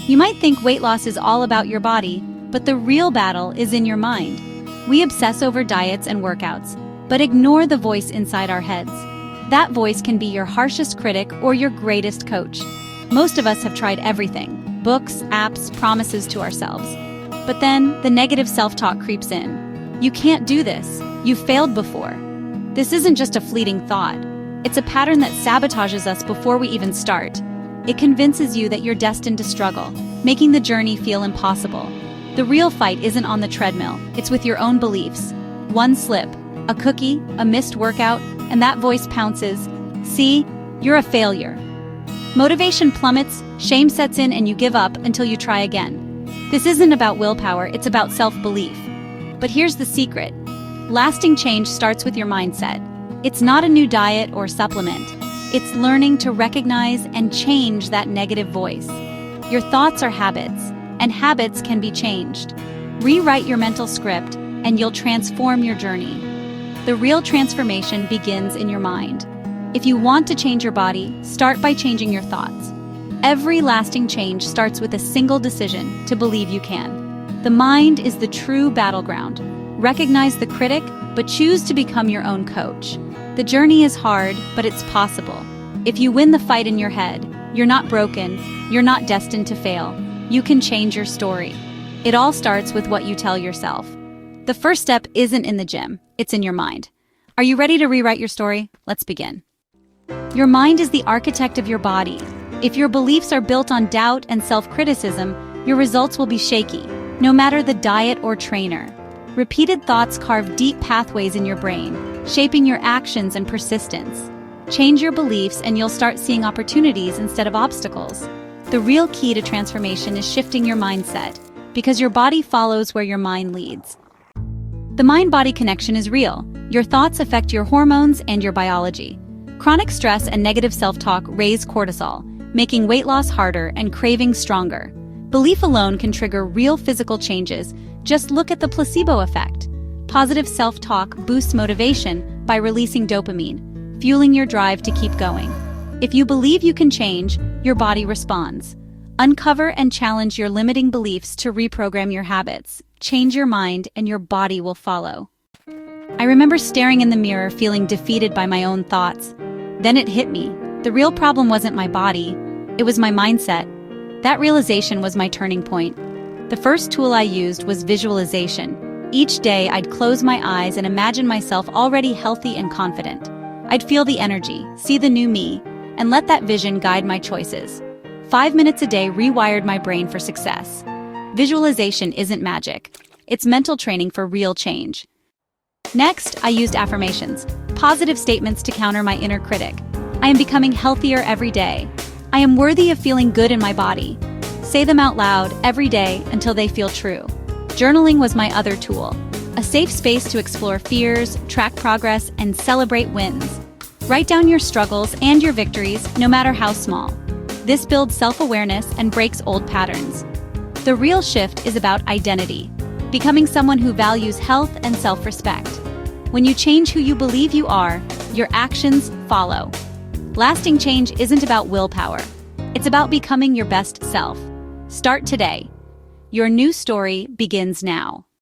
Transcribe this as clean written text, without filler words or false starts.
You might think weight loss is all about your body, but the real battle is in your mind. We obsess over diets and workouts, but ignore the voice inside our heads. That voice can be your harshest critic or your greatest coach. Most of us have tried everything: books, apps, promises to ourselves. But then, the negative self-talk creeps in. You can't do this. You've failed before. This isn't just a fleeting thought. It's a pattern that sabotages us before we even start. It convinces you that you're destined to struggle, making the journey feel impossible. The real fight isn't on the treadmill, it's with your own beliefs. One slip, a cookie, a missed workout, and that voice pounces. See, you're a failure. Motivation plummets, shame sets in, and you give up until you try again. This isn't about willpower, it's about self-belief. But here's the secret. Lasting change starts with your mindset. It's not a new diet or supplement. It's learning to recognize and change that negative voice. Your thoughts are habits, and habits can be changed. Rewrite your mental script, and you'll transform your journey. The real transformation begins in your mind. If you want to change your body, start by changing your thoughts. Every lasting change starts with a single decision to believe you can. The mind is the true battleground. Recognize the critic, but choose to become your own coach. The journey is hard, but it's possible. If you win the fight in your head, you're not broken, you're not destined to fail. You can change your story. It all starts with what you tell yourself. The first step isn't in the gym, it's in your mind. Are you ready to rewrite your story? Let's begin. Your mind is the architect of your body. If your beliefs are built on doubt and self-criticism, your results will be shaky, no matter the diet or trainer. Repeated thoughts carve deep pathways in your brain, shaping your actions and persistence. Change your beliefs and you'll start seeing opportunities instead of obstacles. The real key to transformation is shifting your mindset, because your body follows where your mind leads. The mind-body connection is real. Your thoughts affect your hormones and your biology. Chronic stress and negative self-talk raise cortisol, making weight loss harder and cravings stronger. Belief alone can trigger real physical changes. Just look at the placebo effect. Positive self-talk boosts motivation by releasing dopamine, fueling your drive to keep going. If you believe you can change, your body responds. Uncover and challenge your limiting beliefs to reprogram your habits. Change your mind and your body will follow. I remember staring in the mirror feeling defeated by my own thoughts. Then it hit me. The real problem wasn't my body, it was my mindset. That realization was my turning point. The first tool I used was visualization. Each day I'd close my eyes and imagine myself already healthy and confident. I'd feel the energy, see the new me, and let that vision guide my choices. 5 minutes a day rewired my brain for success. Visualization isn't magic. It's mental training for real change. Next, I used affirmations, positive statements to counter my inner critic. I am becoming healthier every day. I am worthy of feeling good in my body. Say them out loud every day until they feel true. Journaling was my other tool, a safe space to explore fears, track progress, and celebrate wins. Write down your struggles and your victories, no matter how small. This builds self-awareness and breaks old patterns. The real shift is about identity, becoming someone who values health and self-respect. When you change who you believe you are, your actions follow. Lasting change isn't about willpower. It's about becoming your best self. Start today. Your new story begins now.